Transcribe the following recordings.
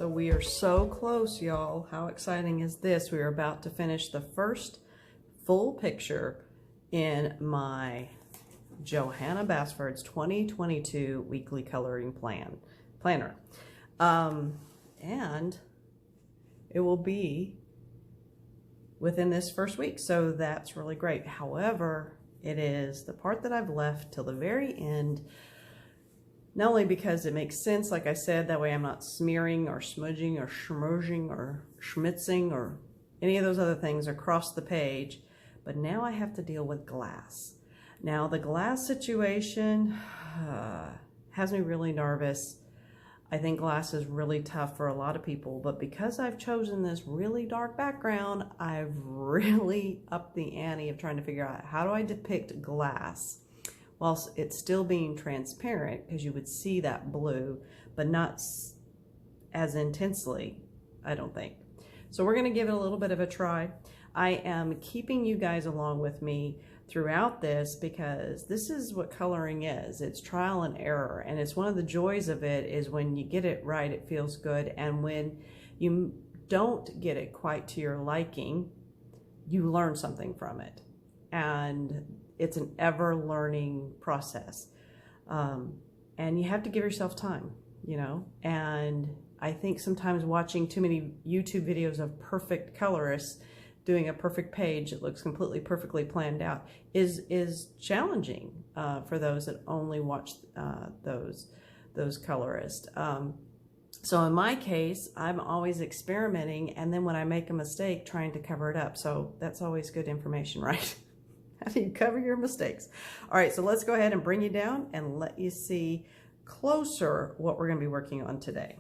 So we are so close, y'all. How exciting is this? We are about to finish the first full picture in my Johanna Basford's 2022 weekly coloring planner. And it will be within this first week, so that's really great. However, it is the part that I've left till the very end, not only because it makes sense, like I said, that way I'm not smearing or smudging or schmurging or schmitzing or any of those other things across the page, but now I have to deal with glass. Now the glass situation has me really nervous. I think glass is really tough for a lot of people, but because I've chosen this really dark background, I've really upped the ante of trying to figure out how do I depict glass whilst it's still being transparent, because you would see that blue, but not as intensely, I don't think. So we're gonna give it a little bit of a try. I am keeping you guys along with me throughout this because this is what coloring is. It's trial and error, and it's one of the joys of it is when you get it right, it feels good, and when you don't get it quite to your liking, you learn something from it. And it's an ever-learning process. And you have to give yourself time, you know? And I think sometimes watching too many YouTube videos of perfect colorists doing a perfect page that looks completely perfectly planned out is challenging for those that only watch those colorists. So in my case, I'm always experimenting, and then when I make a mistake, trying to cover it up. So that's always good information, right? How do you cover your mistakes? All right, so let's go ahead and bring you down and let you see closer what we're gonna be working on today.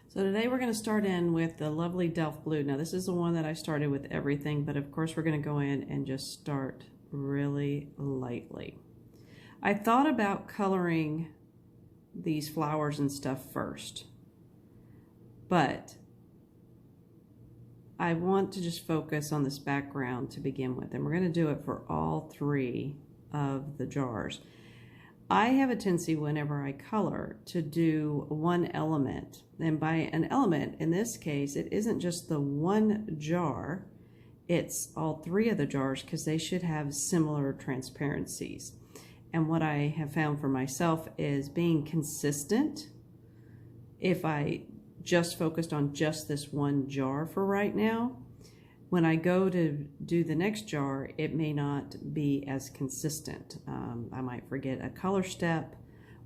So today we're gonna start in with the lovely Delft Blue. Now this is the one that I started with everything, but of course we're gonna go in and just start really lightly. I thought about coloring these flowers and stuff first, but I want to just focus on this background to begin with, and we're going to do it for all three of the jars. I have a tendency whenever I color to do one element, and by an element in this case it isn't just the one jar, it's all three of the jars, because they should have similar transparencies. And what I have found for myself is being consistent. If I just focused on just this one jar for right now, when I go to do the next jar, it may not be as consistent. I might forget a color step,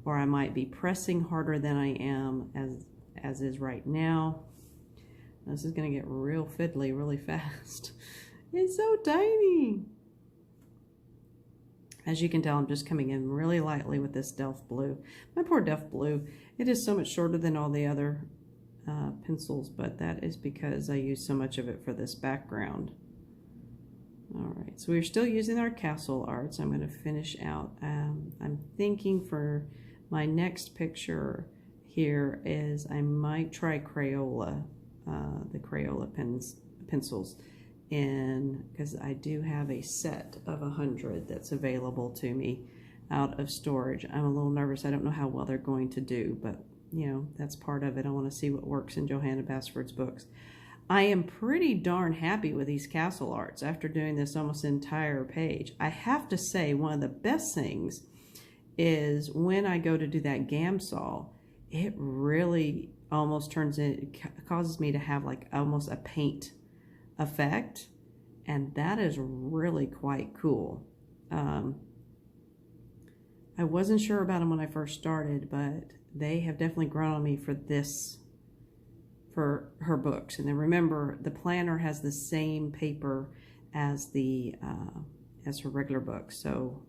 or I might be pressing harder than I am as is right now. This is gonna get real fiddly really fast. It's so tiny. As you can tell, I'm just coming in really lightly with this Delft Blue. My poor Delft Blue, it is so much shorter than all the other pencils, but that is because I use so much of it for this background. All right, so we're still using our castle arts. I'm going to finish out. I'm thinking for my next picture here is I might try Crayola, the Crayola pencils, because I do have a set of 100 that's available to me out of storage. I'm a little nervous. I don't know how well they're going to do, but you know, that's part of it. I want to see what works in Johanna Basford's books. I am pretty darn happy with these castle arts after doing this almost entire page. I have to say, one of the best things is when I go to do that Gamsol, it really almost causes me to have like almost a paint effect, and that is really quite cool. I wasn't sure about them when I first started, but they have definitely grown on me for her books. And then remember, the planner has the same paper as as her regular books. So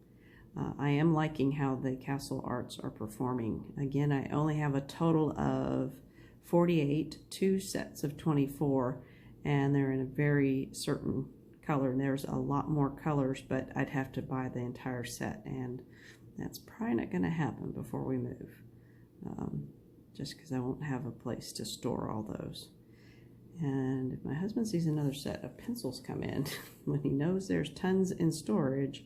I am liking how the castle arts are performing. Again, I only have a total of 48, 2 sets of 24, and they're in a very certain color. And there's a lot more colors, but I'd have to buy the entire set, and that's probably not going to happen before we move. Just because I won't have a place to store all those. And if my husband sees another set of pencils come in, when he knows there's tons in storage,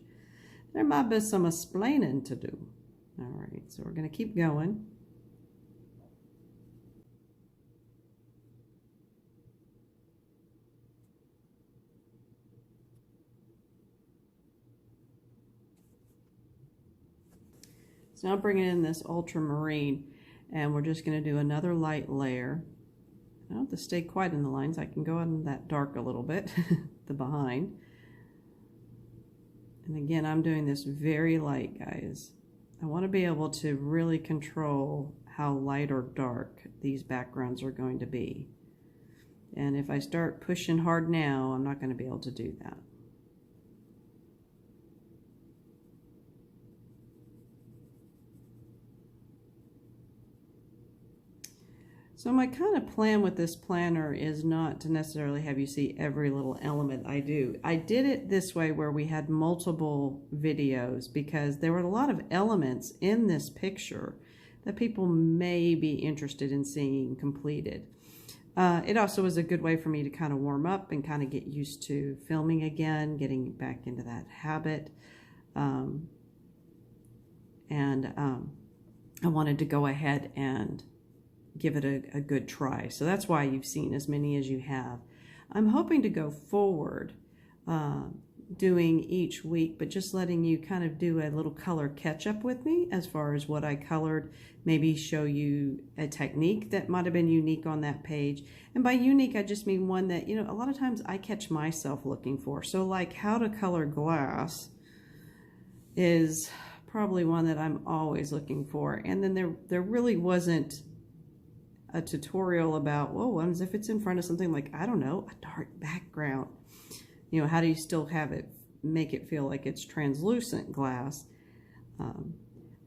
there might be some explaining to do. All right, so we're going to keep going. So now I'm bringing in this ultramarine, and we're just going to do another light layer. I don't have to stay quite in the lines. I can go in that dark a little bit, the behind. And again, I'm doing this very light, guys. I want to be able to really control how light or dark these backgrounds are going to be. And if I start pushing hard now, I'm not going to be able to do that. So my kind of plan with this planner is not to necessarily have you see every little element I do. I did it this way where we had multiple videos because there were a lot of elements in this picture that people may be interested in seeing completed. It also was a good way for me to kind of warm up and kind of get used to filming again, getting back into that habit. I wanted to go ahead and give it a good try. So that's why you've seen as many as you have. I'm hoping to go forward doing each week, but just letting you kind of do a little color catch up with me as far as what I colored, maybe show you a technique that might have been unique on that page. And by unique, I just mean one that, you know, a lot of times I catch myself looking for. So like how to color glass is probably one that I'm always looking for. And then there really wasn't a tutorial about, well, what if it's in front of something like, I don't know, a dark background? You know, how do you still have it, make it feel like it's translucent glass?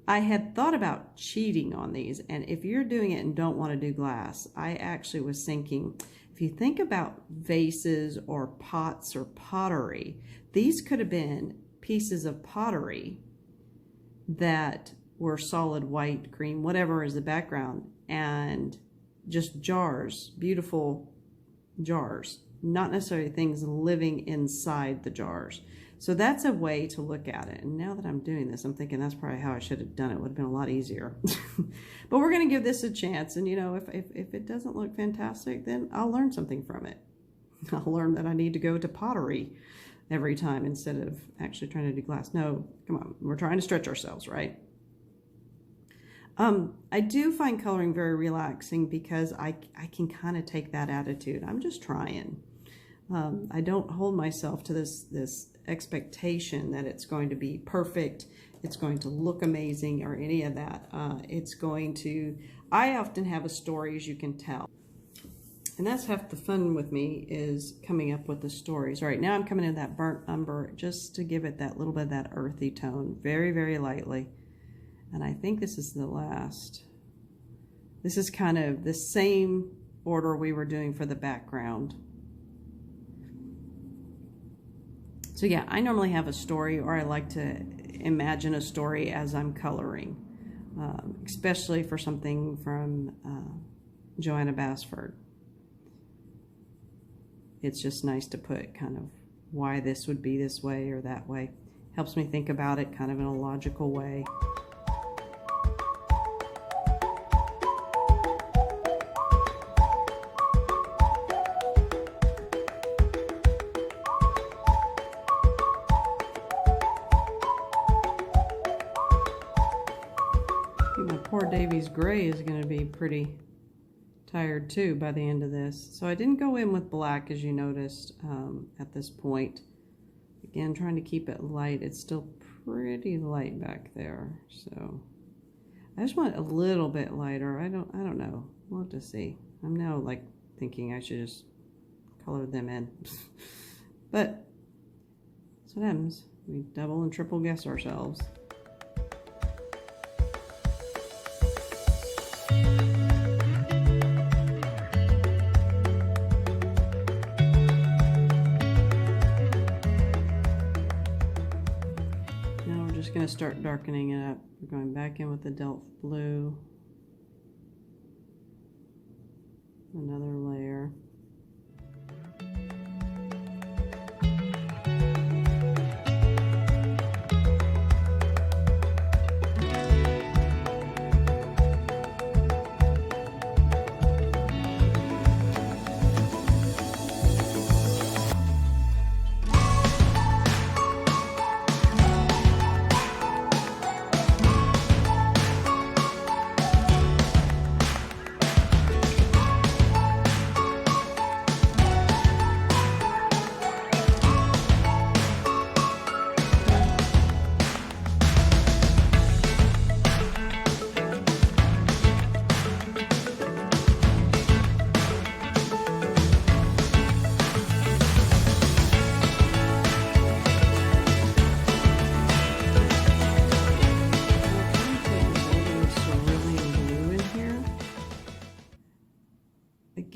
I had thought about cheating on these, and if you're doing it and don't want to do glass, I actually was thinking, if you think about vases or pots or pottery, these could have been pieces of pottery that were solid white, green, whatever is the background, and just jars, beautiful jars, not necessarily things living inside the jars. So that's a way to look at it. And now that I'm doing this, I'm thinking that's probably how I should have done it. It would have been a lot easier. But we're going to give this a chance. And, you know, if it doesn't look fantastic, then I'll learn something from it. I'll learn that I need to go to pottery every time instead of actually trying to do glass. No, come on. We're trying to stretch ourselves, right? I do find coloring very relaxing because I can kind of take that attitude. I'm just trying. I don't hold myself to this expectation that it's going to be perfect, it's going to look amazing, or any of that. It's going to, I often have a story, as you can tell. And that's half the fun with me, is coming up with the stories. All right, now I'm coming in that burnt umber just to give it that little bit of that earthy tone, very, very lightly. And I think this is the last. This is kind of the same order we were doing for the background. So yeah, I normally have a story, or I like to imagine a story as I'm coloring, especially for something from Johanna Basford. It's just nice to put kind of why this would be this way or that way. Helps me think about it kind of in a logical way. Poor Davy's gray is going to be pretty tired too by the end of this. So I didn't go in with black, as you noticed, at this point. Again, trying to keep it light. It's still pretty light back there. So I just want it a little bit lighter. I don't know. We'll have to see. I'm now like thinking I should just color them in. But that's what happens. We double and triple guess ourselves. Going to start darkening it up. We're going back in with the Delft blue. Another layer.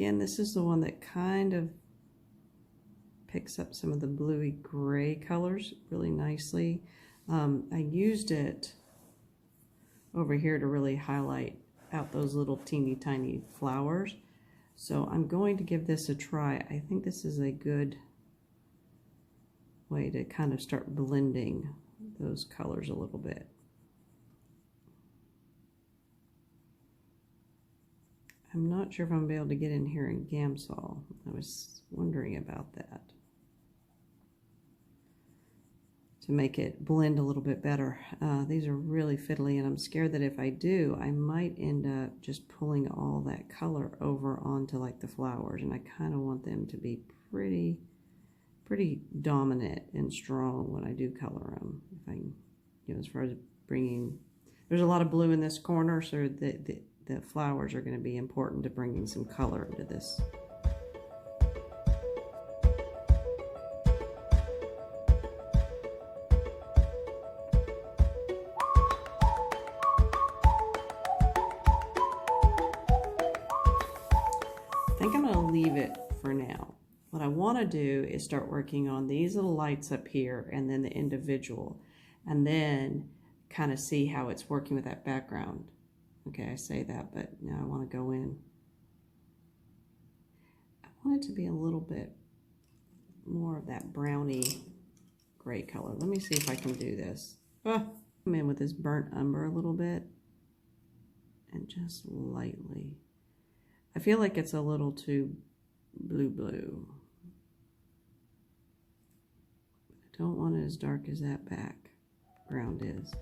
again, this is the one that kind of picks up some of the bluey gray colors really nicely. I used it over here to really highlight out those little teeny tiny flowers. So I'm going to give this a try. I think this is a good way to kind of start blending those colors a little bit. I'm not sure if I'm going to be able to get in here in Gamsol. I was wondering about that. To make it blend a little bit better. These are really fiddly, and I'm scared that if I do, I might end up just pulling all that color over onto like the flowers, and I kind of want them to be pretty dominant and strong when I do color them. If I, you know, as far as bringing, there's a lot of blue in this corner, so the flowers are going to be important to bringing some color into this. I think I'm going to leave it for now. What I want to do is start working on these little lights up here and then the individual, and then kind of see how it's working with that background. Okay, I say that, but now I want to go in. I want it to be a little bit more of that browny gray color. Let me see if I can do this. Come in with this burnt umber a little bit and just lightly. I feel like it's a little too blue. I don't want it as dark as that background is.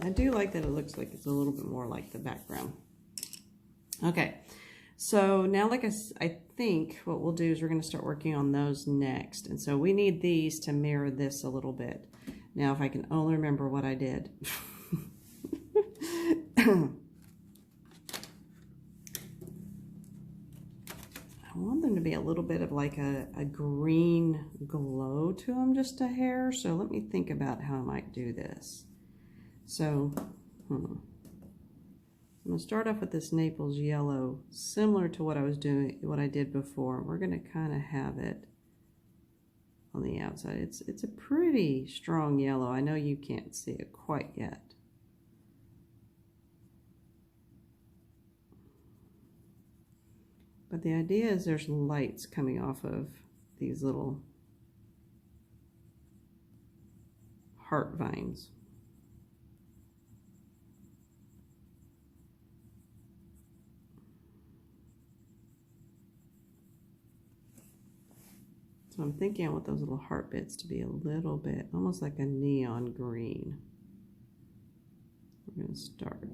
I do like that it looks like it's a little bit more like the background. Okay, so now like I think what we'll do is we're going to start working on those next. And so we need these to mirror this a little bit. Now if I can only remember what I did. I want them to be a little bit of like a green glow to them, just a hair. So let me think about how I might do this. So, I'm going to start off with this Naples Yellow, similar to what I did before. We're going to kind of have it on the outside. It's a pretty strong yellow. I know you can't see it quite yet. But the idea is there's lights coming off of these little heart vines. So I'm thinking I want those little heart bits to be a little bit, almost like a neon green. We're going to start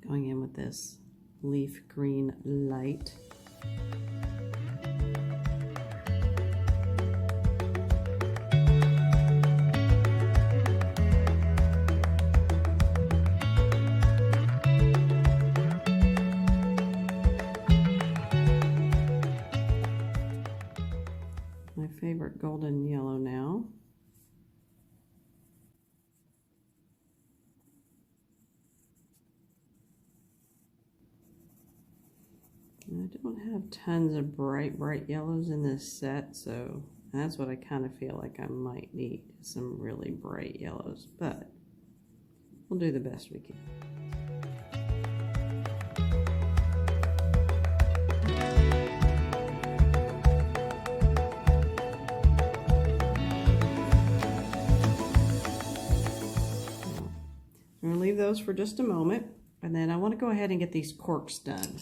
going in with this leaf green light. My favorite golden yellow now. I don't have tons of bright yellows in this set, so that's what I kind of feel like I might need, some really bright yellows, but we'll do the best we can. I'm going to leave those for just a moment, and then I want to go ahead and get these corks done.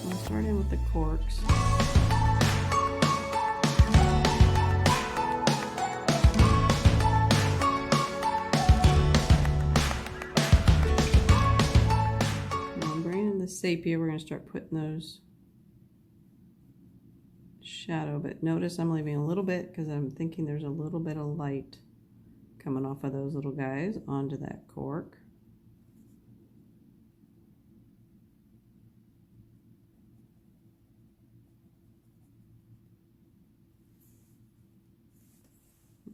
I'll start in with the corks. Now I'm bringing the sepia. We're going to start putting those shadow, but notice I'm leaving a little bit because I'm thinking there's a little bit of light coming off of those little guys onto that cork.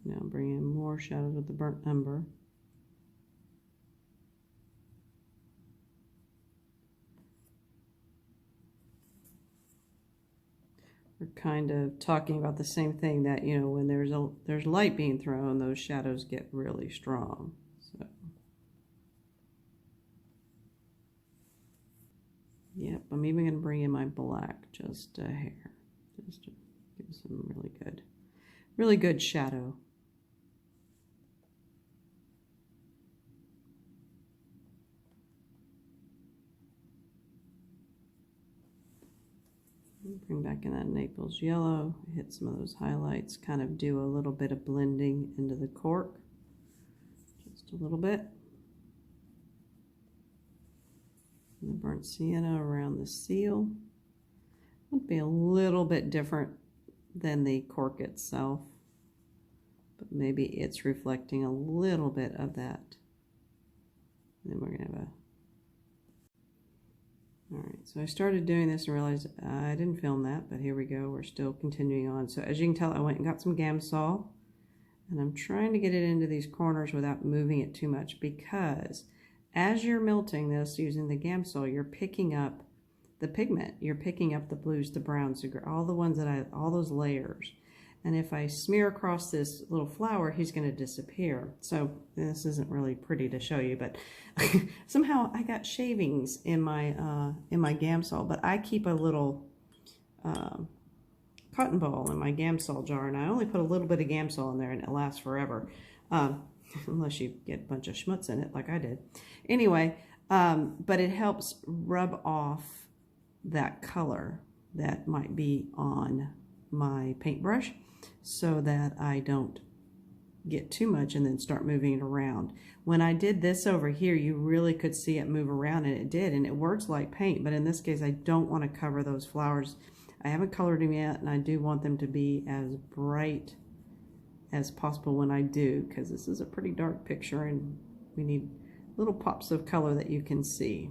Now bring in more shadows with the burnt umber. We're kind of talking about the same thing, that, you know, when there's light being thrown, those shadows get really strong. So, yep, I'm even going to bring in my black just a hair, just to give some really good shadow. Bring back in that Naples Yellow, hit some of those highlights, kind of do a little bit of blending into the cork, just a little bit. And the burnt sienna around the seal. Would be a little bit different than the cork itself, but maybe it's reflecting a little bit of that. And then we're going to have a... Alright, so I started doing this and realized I didn't film that, but here we go. We're still continuing on. So as you can tell, I went and got some Gamsol, and I'm trying to get it into these corners without moving it too much, because as you're melting this using the Gamsol, you're picking up the pigment. You're picking up the blues, the browns, all the ones that all those layers. And if I smear across this little flower, he's going to disappear. So this isn't really pretty to show you, but somehow I got shavings in my Gamsol. But I keep a little cotton ball in my Gamsol jar, and I only put a little bit of Gamsol in there, and it lasts forever, unless you get a bunch of schmutz in it, like I did. Anyway, but it helps rub off that color that might be on my paintbrush, so that I don't get too much and then start moving it around. When I did this over here, you really could see it move around, and it did, and it works like paint, but in this case I don't want to cover those flowers. I haven't colored them yet, and I do want them to be as bright as possible when I do, because this is a pretty dark picture and we need little pops of color that you can see.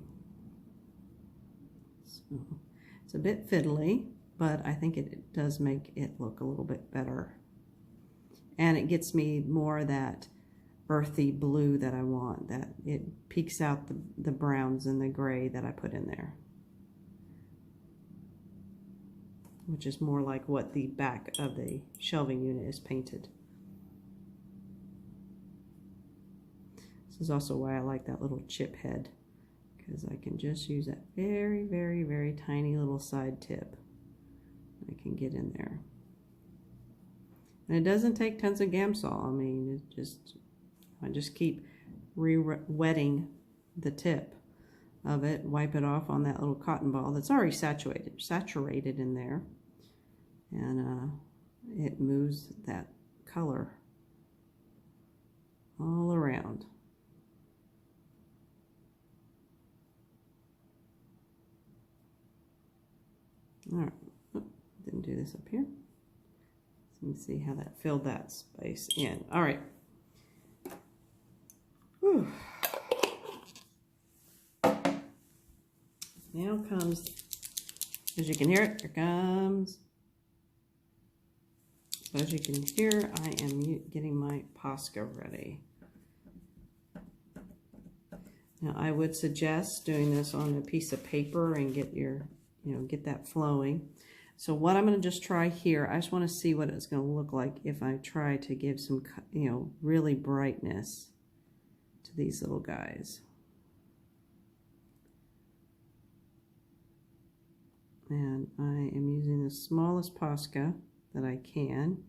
So it's a bit fiddly, but I think it does make it look a little bit better. And it gets me more of that earthy blue that I want, that it peeks out the browns and the gray that I put in there, which is more like what the back of the shelving unit is painted. This is also why I like that little chip head, because I can just use that very, very, very tiny little side tip. I can get in there. And it doesn't take tons of Gamsol. I mean, I just keep wetting the tip of it, wipe it off on that little cotton ball that's already saturated in there, and it moves that color all around. All right. Didn't do this up here. So you can see how that filled that space in. All right. Whew. Now comes, as you can hear it, here comes. So as you can hear, I am getting my Posca ready. Now I would suggest doing this on a piece of paper and get get that flowing. So what I'm going to just try here, I just want to see what it's going to look like if I try to give some, really brightness to these little guys. And I am using the smallest Posca that I can.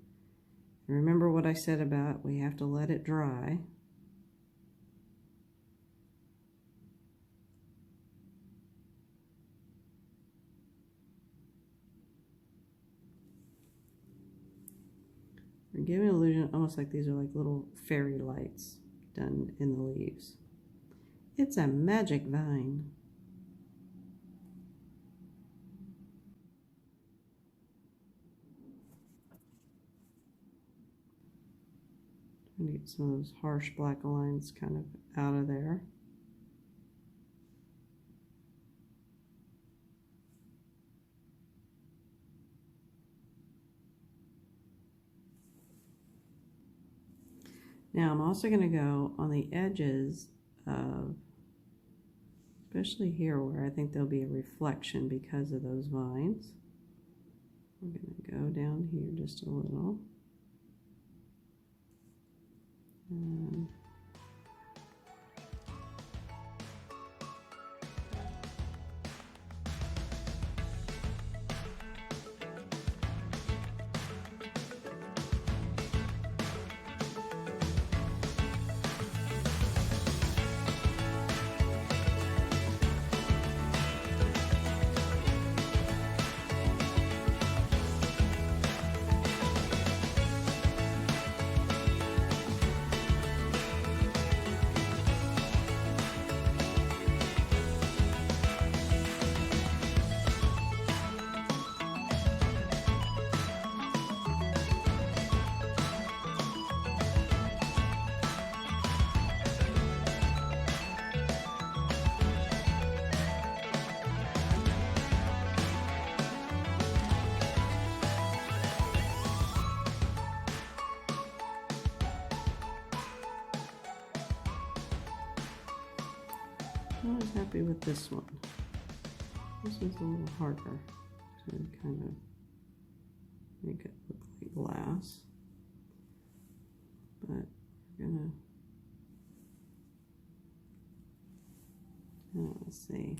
Remember what I said about we have to let it dry. We're giving an illusion almost like these are like little fairy lights done in the leaves. It's a magic vine. Trying to get some of those harsh black lines kind of out of there. Now I'm also going to go on the edges of, especially here where I think there'll be a reflection because of those vines. We're going to go down here just a little. I was happy with this one. This one's a little harder to kind of make it look like glass. But we're gonna, let's see.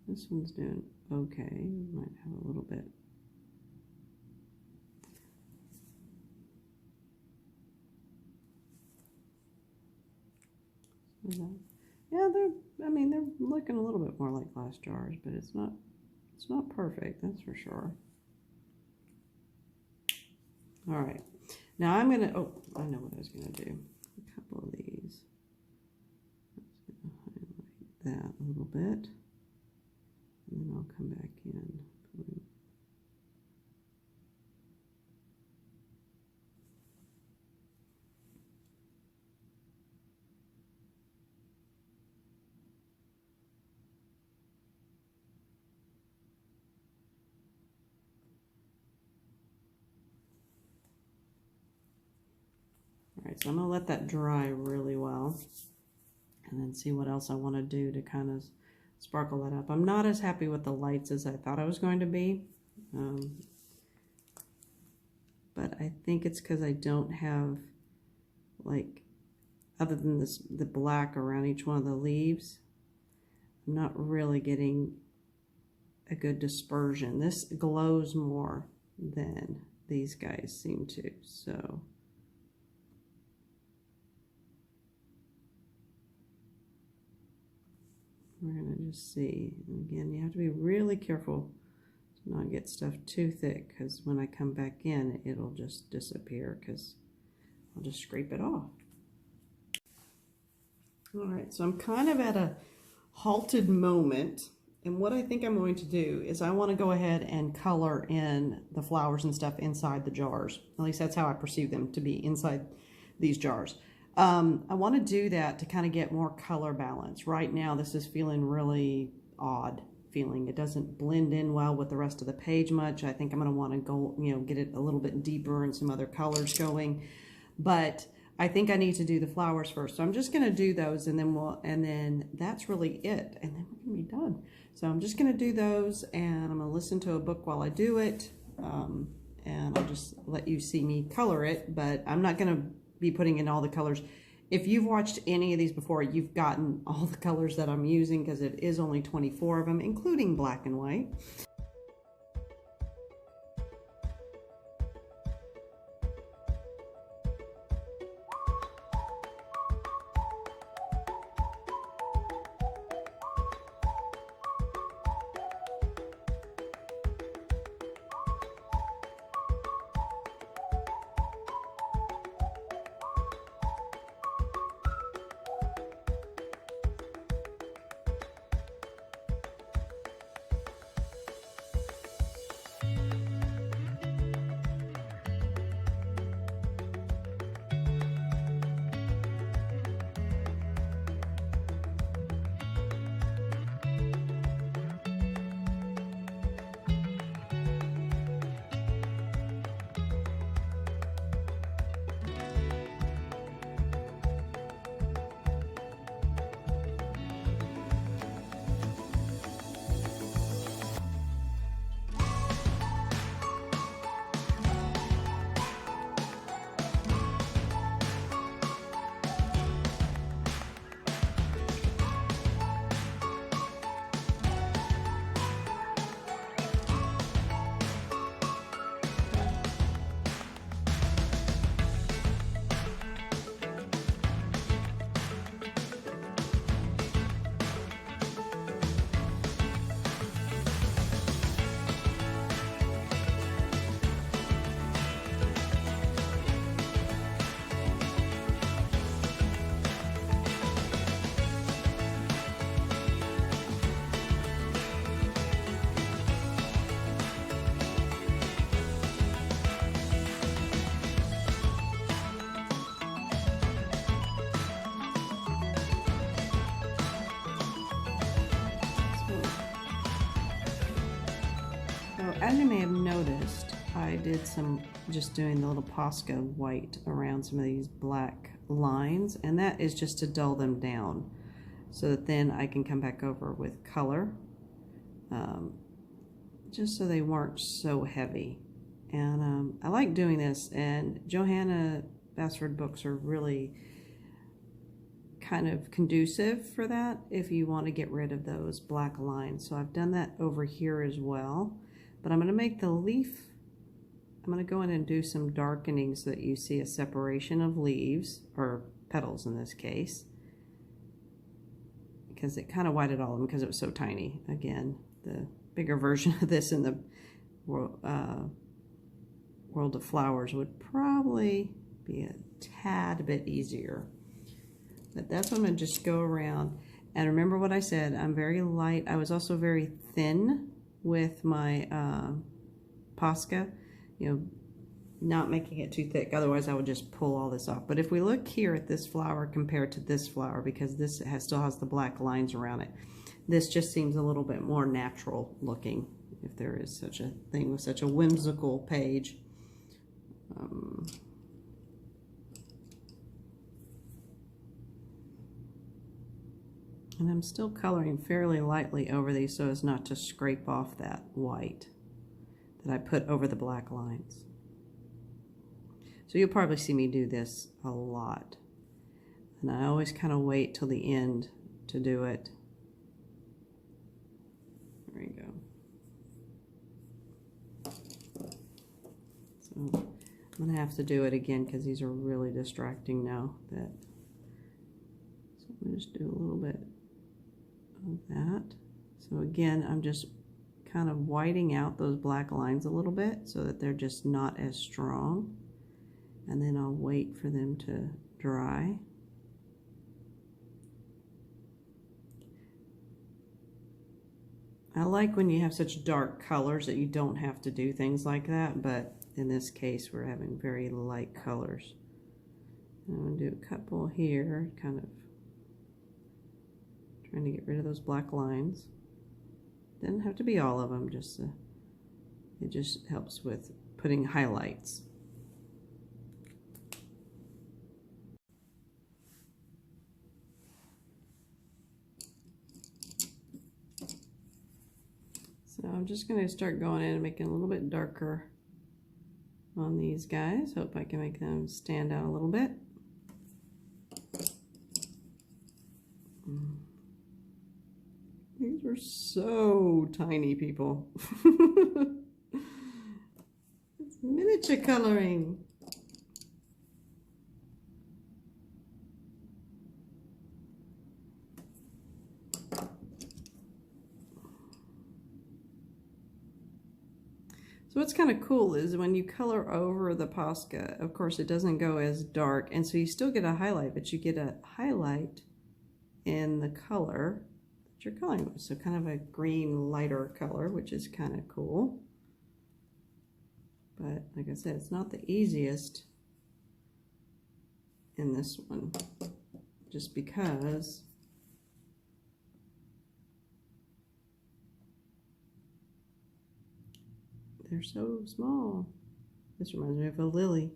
This one's doing okay. Might have a little bit. Yeah, they're looking a little bit more like glass jars, but it's not perfect, that's for sure. All right, now I'm gonna, oh, I know what I was gonna do. A couple of these. I was gonna highlight that a little bit, and then I'll come back in. Alright, so I'm going to let that dry really well and then see what else I want to do to kind of sparkle that up. I'm not as happy with the lights as I thought I was going to be, but I think it's because I don't have, like, other than the black around each one of the leaves, I'm not really getting a good dispersion. This glows more than these guys seem to, so we're going to just see. And again, you have to be really careful to not get stuff too thick, because when I come back in, it'll just disappear because I'll just scrape it off. All right, so I'm kind of at a halted moment, and what I think I'm going to do is I want to go ahead and color in the flowers and stuff inside the jars. At least that's how I perceive them to be, inside these jars. I want to do that to kind of get more color balance. Right now, this is feeling really odd feeling. It doesn't blend in well with the rest of the page much. I think I'm going to want to go, get it a little bit deeper and some other colors going. But I think I need to do the flowers first. So I'm just going to do those, and then that's really it. And then we're going to be done. So I'm just going to do those, and I'm going to listen to a book while I do it. And I'll just let you see me color it, but I'm not going to be putting in all the colors. If you've watched any of these before, you've gotten all the colors that I'm using, because it is only 24 of them, including black and white. as you may have noticed, I did some just doing the little Posca white around some of these black lines, and that is just to dull them down so that then I can come back over with color, just so they weren't so heavy. And I like doing this, and Johanna Basford books are really kind of conducive for that if you want to get rid of those black lines. So I've done that over here as well, but I'm going to make the leaf, I'm going to go in and do some darkening so that you see a separation of leaves, or petals in this case, because it kind of whited all of them because it was so tiny. Again, the bigger version of this in the World of Flowers would probably be a tad bit easier. But that's what I'm going to just go around. And remember what I said, I'm very light. I was also very thin with my Posca, you know, not making it too thick. Otherwise I would just pull all this off. But if we look here at this flower compared to this flower, because this still has the black lines around it, this just seems a little bit more natural looking, if there is such a thing with such a whimsical page. And I'm still coloring fairly lightly over these so as not to scrape off that white that I put over the black lines. So you'll probably see me do this a lot. And I always kind of wait till the end to do it. There you go. So I'm going to have to do it again because these are really distracting now. So I'm going to just do a little bit of that. So again, I'm just kind of whiting out those black lines a little bit so that they're just not as strong. And then I'll wait for them to dry. I like when you have such dark colors that you don't have to do things like that, but in this case we're having very light colors. And I'm going to do a couple here, kind of trying to get rid of those black lines. Doesn't have to be all of them, just it just helps with putting highlights. So I'm just going to start going in and making a little bit darker on these guys. Hope I can make them stand out a little bit. These are so tiny, people. It's miniature coloring. So what's kind of cool is when you color over the Posca, of course it doesn't go as dark, and so you still get a highlight, but you get a highlight in the color you're coloring with. So kind of a green lighter color, which is kind of cool. But like I said, it's not the easiest in this one, just because they're so small. This reminds me of a lily,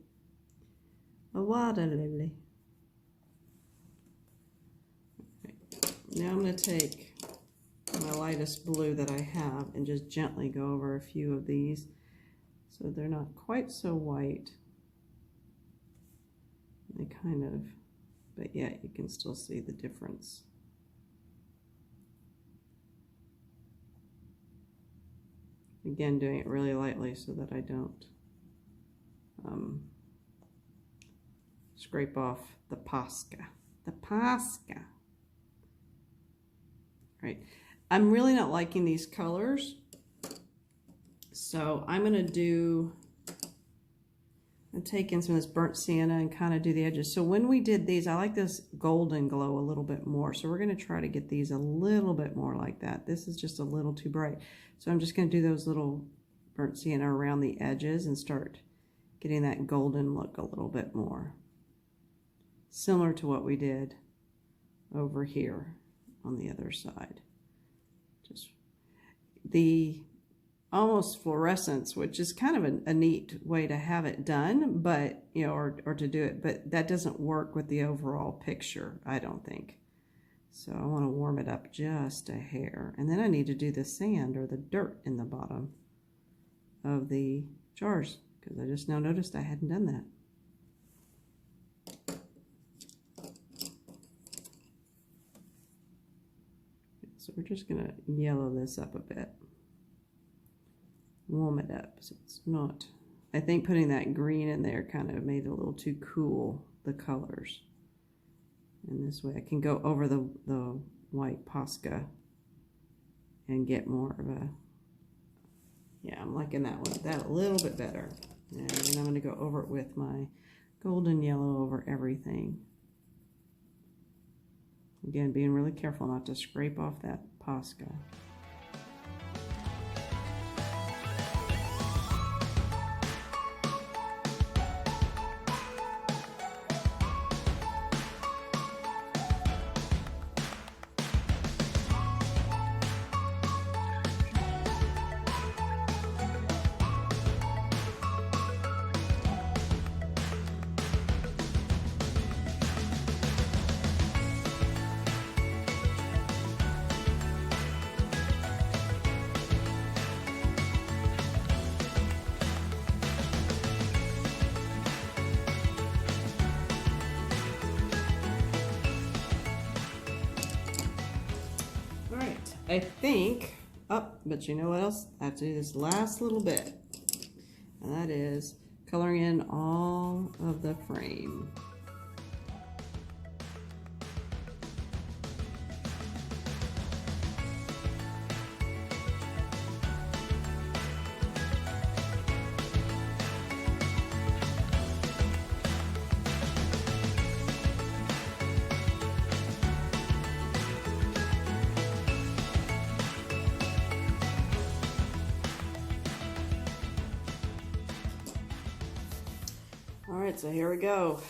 a water lily. Okay. Now I'm going to take my lightest blue that I have and just gently go over a few of these so they're not quite so white. They kind of, but yet you can still see the difference. Again, doing it really lightly so that I don't scrape off the Posca. The Posca. Right. I'm really not liking these colors, so I'm going to take in some of this burnt sienna and kind of do the edges. So when we did these, I like this golden glow a little bit more, so we're going to try to get these a little bit more like that. This is just a little too bright, so I'm just going to do those little burnt sienna around the edges and start getting that golden look a little bit more, similar to what we did over here on the other side. Just almost fluorescence, which is kind of a neat way to have it done, but, you know, or to do it, but that doesn't work with the overall picture, I don't think. So I want to warm it up just a hair. And then I need to do the sand or the dirt in the bottom of the jars, because I just now noticed I hadn't done that. So we're just going to yellow this up a bit. Warm it up so it's not, I think putting that green in there kind of made it a little too cool, the colors. And this way I can go over the white Posca and get more of a, yeah, I'm liking that one, that a little bit better. And then I'm going to go over it with my golden yellow over everything. Again, being really careful not to scrape off that Posca. I think, oh, but you know what else? I have to do this last little bit, and that is coloring in all of the frame. All right, so here we go.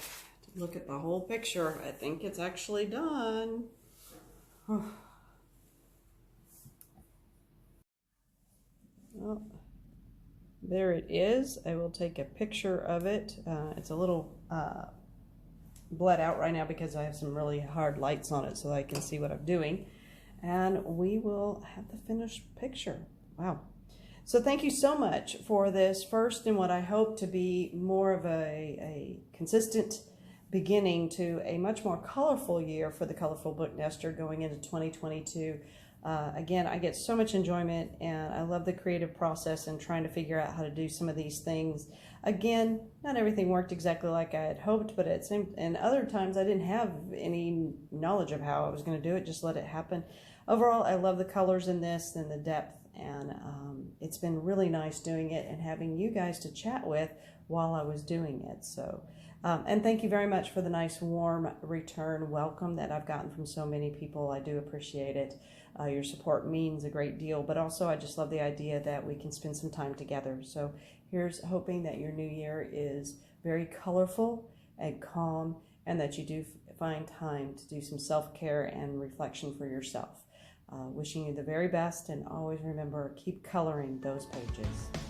Look at the whole picture. I think it's actually done. Oh. Well, there it is. I will take a picture of it. It's a little bled out right now because I have some really hard lights on it so I can see what I'm doing. And we will have the finished picture. Wow. So thank you so much for this first and what I hope to be more of a consistent beginning to a much more colorful year for the Colorful Book Nester going into 2022. Again, I get so much enjoyment and I love the creative process and trying to figure out how to do some of these things. Again, not everything worked exactly like I had hoped, but and other times I didn't have any knowledge of how I was going to do it, just let it happen. Overall, I love the colors in this and the depth. And it's been really nice doing it and having you guys to chat with while I was doing it. So, and thank you very much for the nice warm return welcome that I've gotten from so many people. I do appreciate it. Your support means a great deal, but also I just love the idea that we can spend some time together. So here's hoping that your new year is very colorful and calm and that you do find time to do some self-care and reflection for yourself. Wishing you the very best, and always remember, keep coloring those pages.